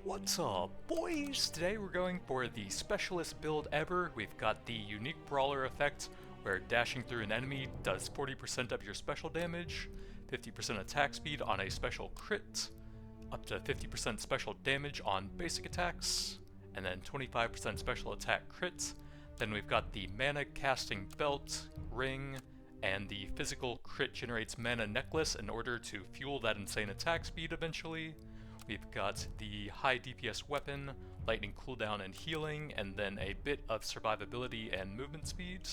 What's up, boys? Today we're going for the specialist build ever. We've got the unique brawler effect, where dashing through an enemy does 40% of your special damage, 50% attack speed on a special crit, up to 50% special damage on basic attacks, and then 25% special attack crit. Then we've got the mana casting belt, ring, and the physical crit generates mana necklace in order to fuel that insane attack speed eventually. We've got the high DPS weapon, lightning cooldown and healing, and then a bit of survivability and movement speed.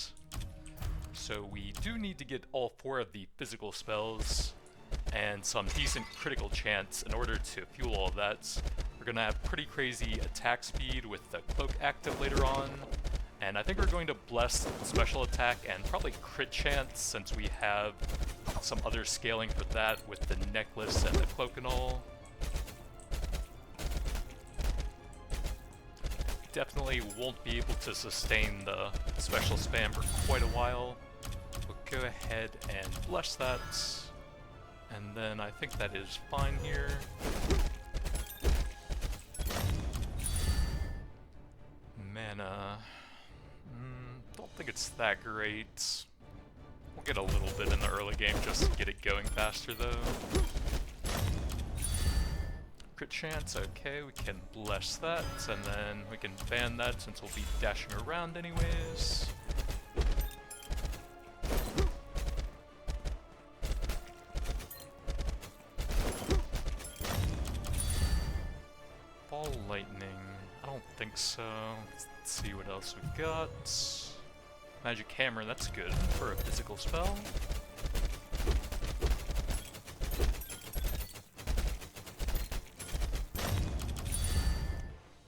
So we do need to get all four of the physical spells and some decent critical chance in order to fuel all that. We're gonna have pretty crazy attack speed with the cloak active later on, and I think we're going to bless special attack and probably crit chance since we have some other scaling for that with the necklace and the cloak and all. Definitely won't be able to sustain the special spam for quite a while. We'll go ahead and bless that, and then I think that is fine here. Mana, don't think it's that great. We'll get a little bit in the early game just to get it going faster though. Crit chance, okay, we can bless that, and then we can ban that since we'll be dashing around anyways. Ball lightning, I don't think so. Let's see what else we got. Magic hammer, that's good for a physical spell.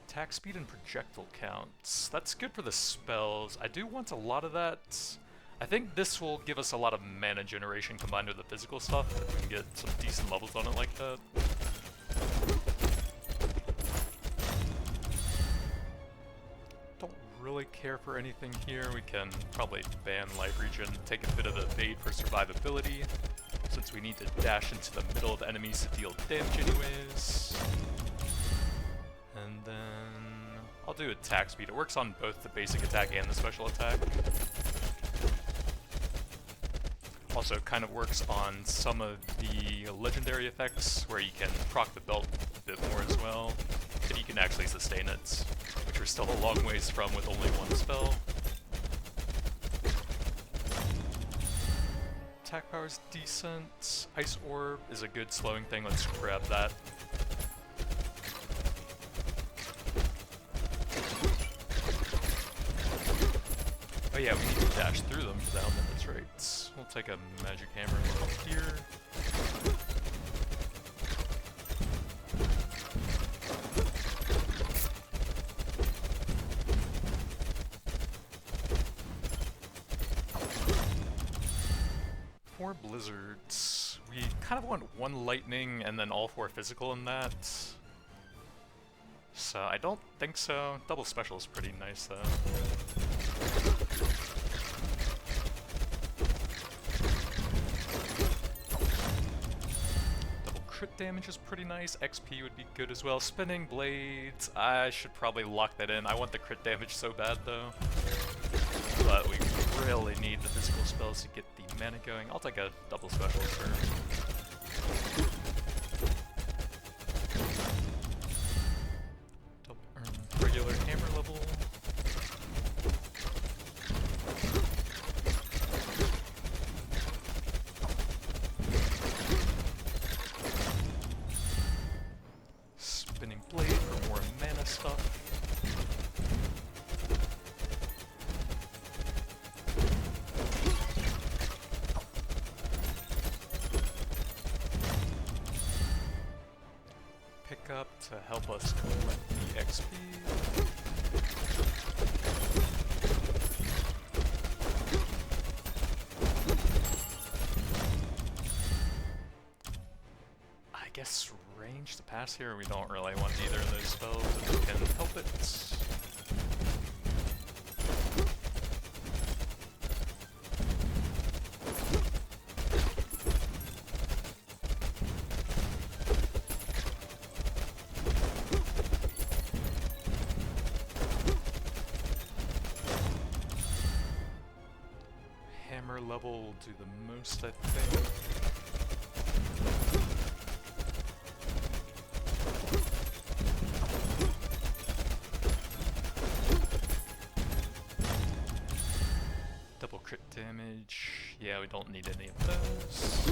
Attack speed and projectile counts. That's good for the spells. I do want a lot of that. I think this will give us a lot of mana generation combined with the physical stuff, if we can get some decent levels on it like that. Don't really care for anything here. We can probably ban life regen, take a bit of evade for survivability, since we need to dash into the middle of enemies to deal damage anyways. And then I'll do attack speed. It works on both the basic attack and the special attack. Also kind of works on some of the legendary effects where you can proc the belt a bit more as well. But you can actually sustain it, which we're still a long ways from with only one spell. Attack power is decent. Ice orb is a good slowing thing. Let's grab that. Oh yeah, we need to dash through them for the helmet, that's right. We'll take a magic hammer here. Four blizzards. We kind of want one lightning and then all four physical in that. So I don't think so. Double special is pretty nice though. Double crit damage is pretty nice. XP would be good as well. Spinning blades, I should probably lock that in. I want the crit damage so bad though. But we really need the physical spells to get the mana going. I'll take a double special sure. Regular hammer level. Spinning blade for more mana stuff. Pick up to help us collect the XP. I guess range to pass here, we don't really want either of those spells if we can help it. level will do the most, I think. Double crit damage. Yeah, we don't need any of those.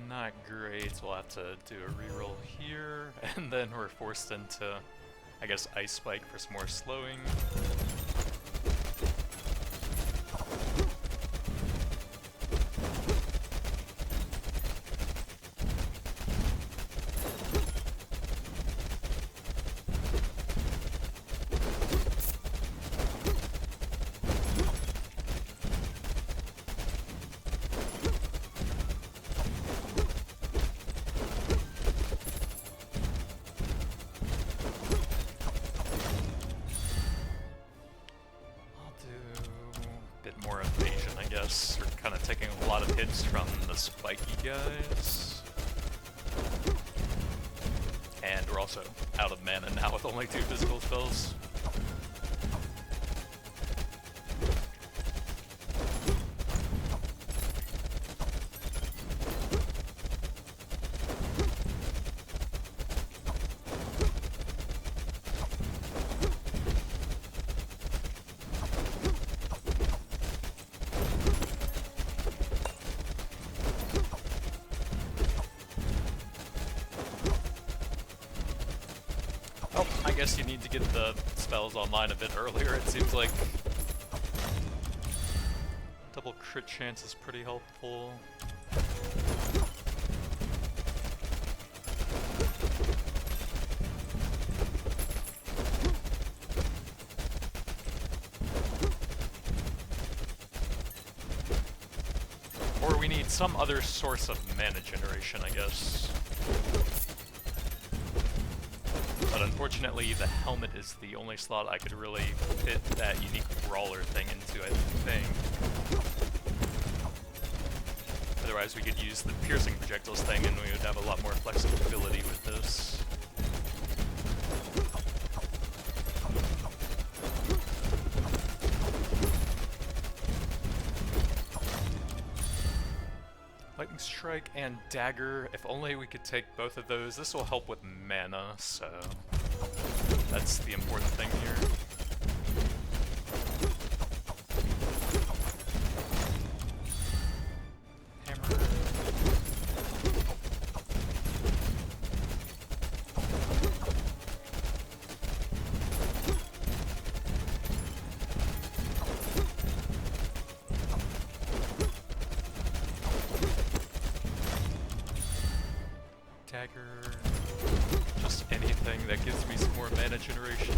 Not great, so we'll have to do a reroll here, and then we're forced into, I guess, Ice Spike for some more slowing. We're kind of taking a lot of hits from the spiky guys. And we're also out of mana now with only 2 physical spells. I guess you need to get the spells online a bit earlier, it seems like. Double crit chance is pretty helpful. Or we need some other source of mana generation, I guess. But unfortunately, the helmet is the only slot I could really fit that unique brawler thing into, I think. Otherwise, we could use the piercing projectiles thing and we would have a lot more flexibility with this. Lightning Strike and Dagger, if only we could take both of those. This will help with mana, so that's the important thing here. Hammer. Dagger, just anything that gives me some more mana generation.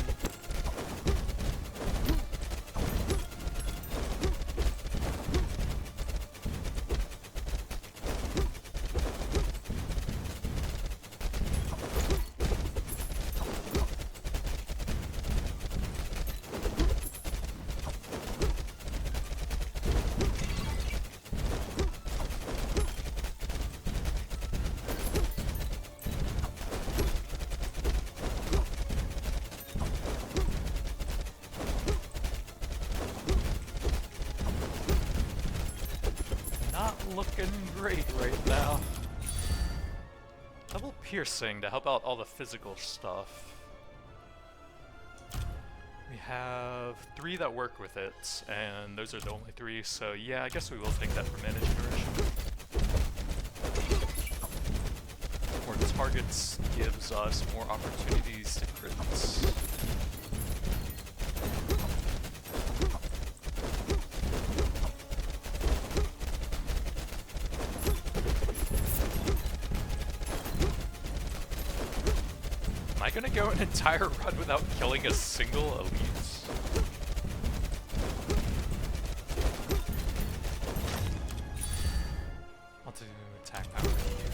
Looking great right now. Double piercing to help out all the physical stuff. We have 3 that work with it, and those are the only 3, so yeah, I guess we will take that for mana generation. More targets gives us more opportunities to crits. Am I gonna go an entire run without killing a single elite? I'll do attack power here.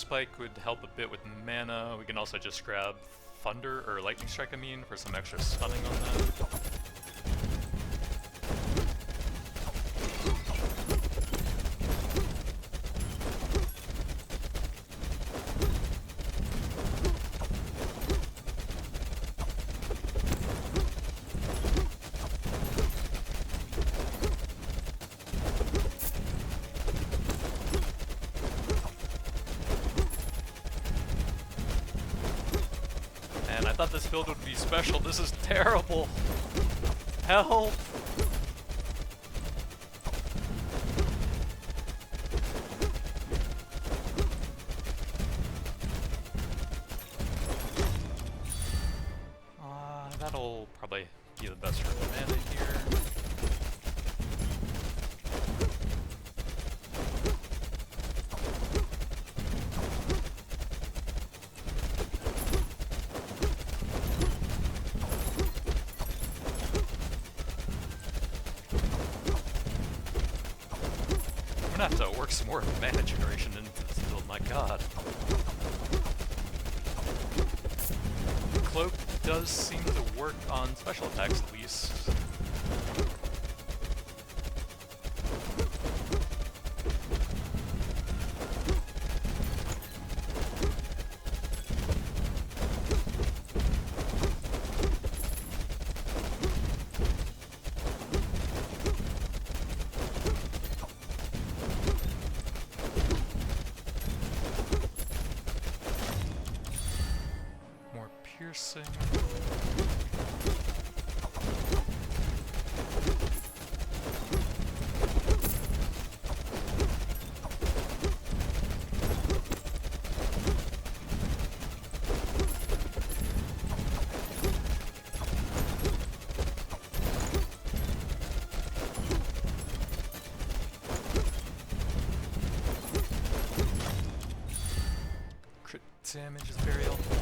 Spike would help a bit with mana. We can also just grab Thunder, or Lightning Strike I mean, for some extra stunning on that. I thought this build would be special. This is terrible. Help! That'll probably be the best for the mana here. I'm gonna have to work some more mana generation into this build, my god. Cloak does seem to work on special attacks at least. Piercing. Crit damage is very helpful.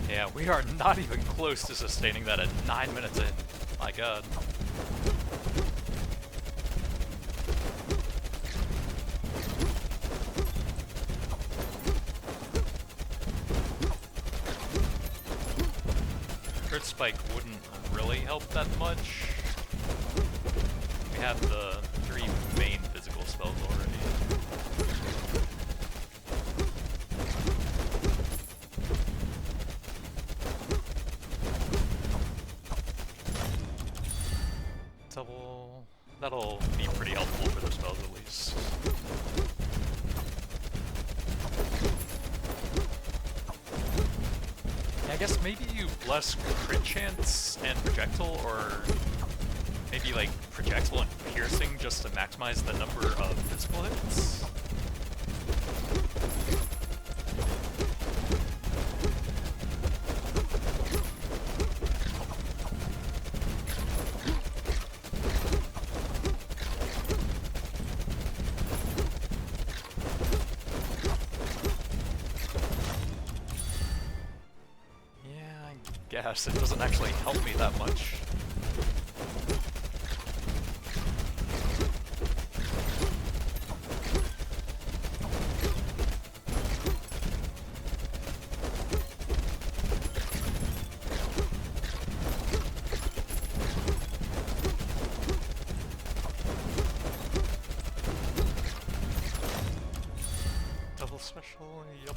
Yeah, we are not even close to sustaining that at 9 minutes in. My god. Crit Spike wouldn't really help that much. We have the 3 main physical spells already. That'll be pretty helpful for those spells at least. Yeah, I guess maybe you bless crit chance and projectile, or maybe like projectile and piercing just to maximize the number of physical hits. Guess it doesn't actually help me that much. Double special, yup.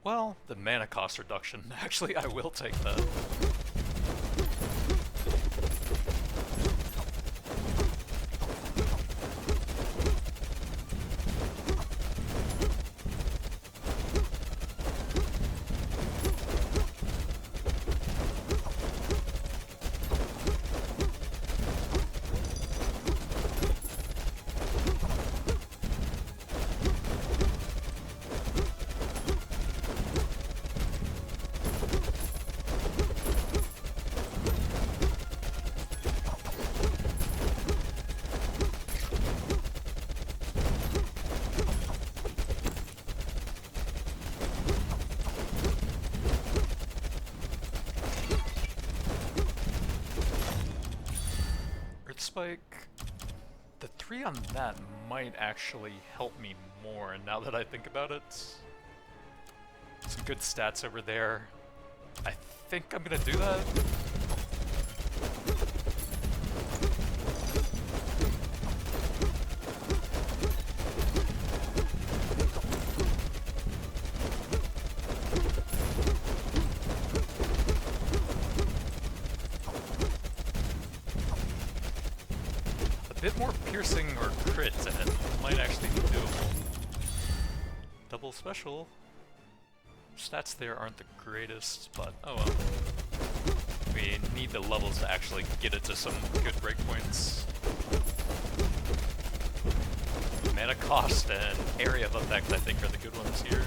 Well, the mana cost reduction. Actually, I will take that. Spike. The 3 on that might actually help me more now that I think about it. Some good stats over there. I think I'm gonna do that. A bit more piercing or crits and it might actually be doable. Double special. Stats there aren't the greatest, but oh well. We need the levels to actually get it to some good breakpoints. Mana cost and area of effect I think are the good ones here.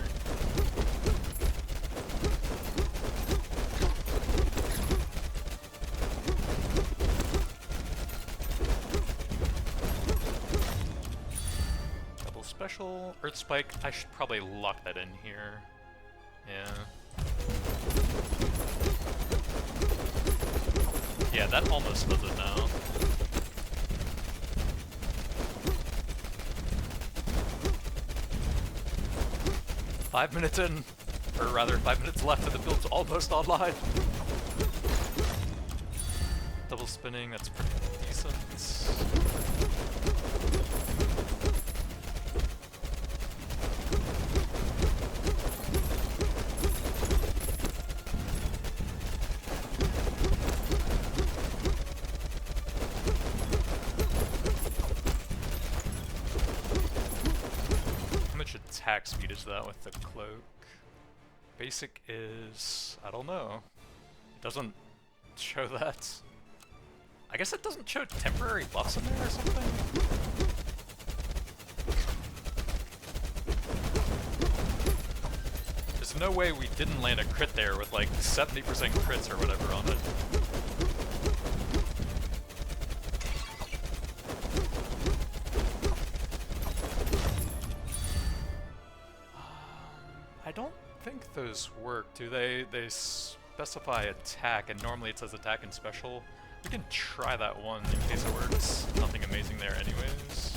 Special Earth Spike, I should probably lock that in here. Yeah. Yeah, that almost does it now. Five minutes in, or rather 5 minutes left and the build's almost online. Double spinning, that's pretty decent. Attack speed is that with the cloak? Basic is... I don't know. It doesn't show that. I guess it doesn't show temporary buffs in there or something? There's no way we didn't land a crit there with like 70% crits or whatever on it. I don't think those work, do they? They specify attack, and normally it says attack and special. We can try that one in case it works. Nothing amazing there anyways.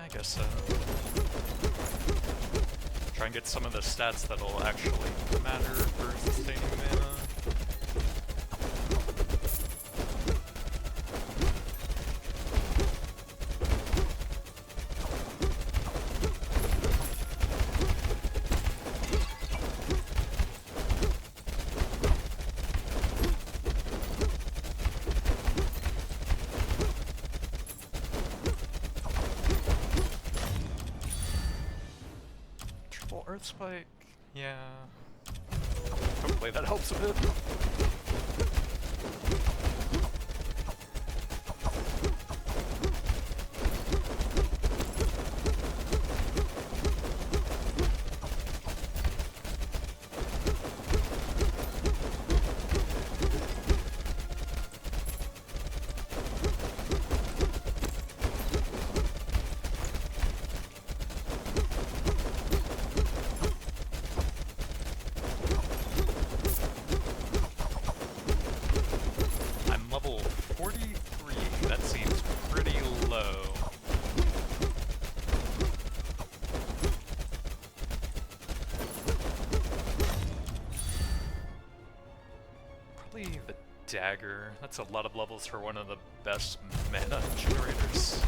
I guess so. Try and get some of the stats that'll actually matter for sustaining mana. Earth Spike, yeah. Hopefully that helps a bit. The dagger. That's a lot of levels for one of the best mana generators.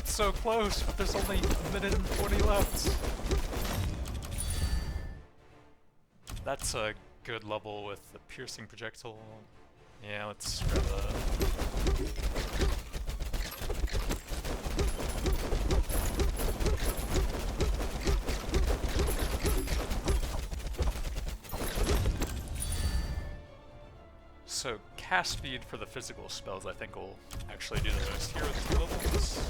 So close, but there's only a minute and 20 left. That's a good level with the piercing projectile. Yeah, let's grab So cast speed for the physical spells I think will actually do the most here with the levels.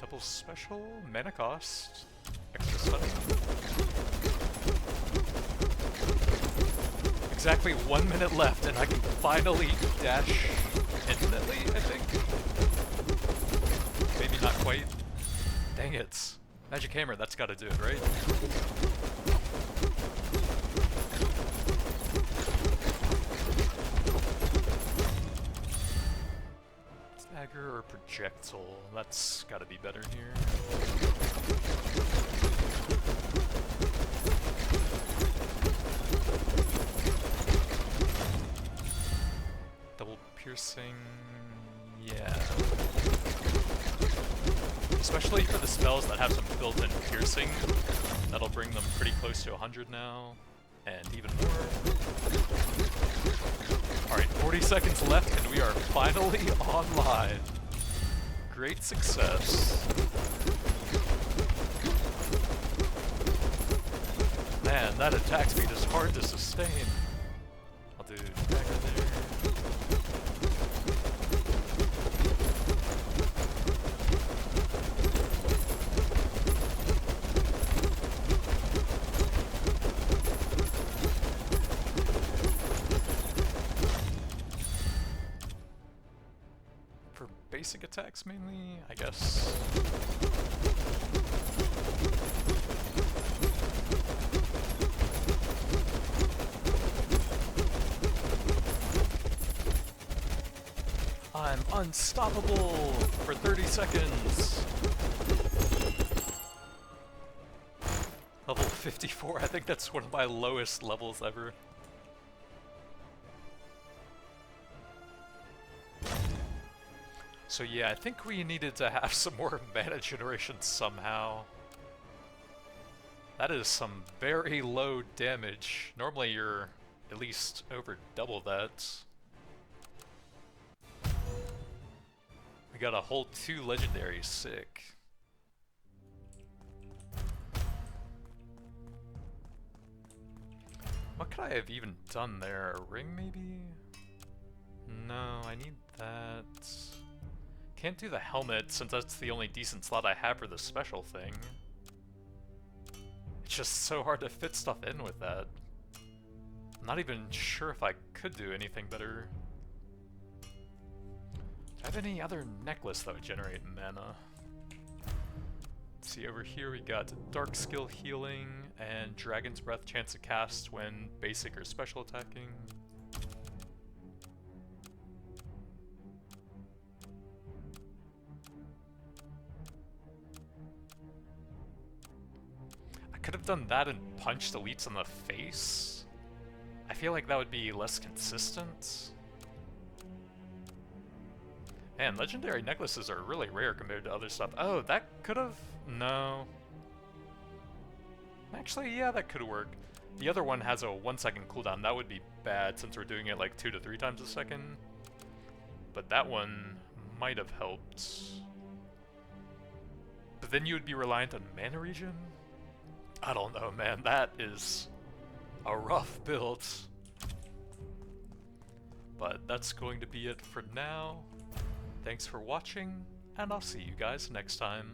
Double special, mana cost, extra stunning. Exactly 1 minute left and I can finally dash infinitely, I think. Maybe not quite. Dang it. Magic Hammer, that's gotta do it, right? Dagger or projectile, that's gotta be better here. Double piercing, yeah. Especially for the spells that have some built-in piercing, that'll bring them pretty close to 100 now, and even more. Alright, 40 seconds left and we are finally online. Great success. Man, that attack speed is hard to sustain. I'll do dagger there. For basic attacks mainly, I guess. I'm unstoppable for 30 seconds. Level 54, I think that's one of my lowest levels ever. So yeah, I think we needed to have some more mana generation somehow. That is some very low damage. Normally you're at least over double that. We got a whole 2 legendaries, sick. What could I have even done there? A ring maybe? No, I need that. Can't do the helmet since that's the only decent slot I have for the special thing. It's just so hard to fit stuff in with that. I'm not even sure if I could do anything better. Do I have any other necklace that would generate mana? Let's see, over here we got Dark Skill Healing and Dragon's Breath chance to cast when basic or special attacking. I could have done that and punched elites in the face. I feel like that would be less consistent. Man, legendary necklaces are really rare compared to other stuff. Oh, that could have... No. Actually, yeah, that could work. The other one has a 1 second cooldown. That would be bad since we're doing it like 2 to 3 times a second. But that one might have helped. But then you would be reliant on mana regen? I don't know, man. That is a rough build. But that's going to be it for now. Thanks for watching, and I'll see you guys next time.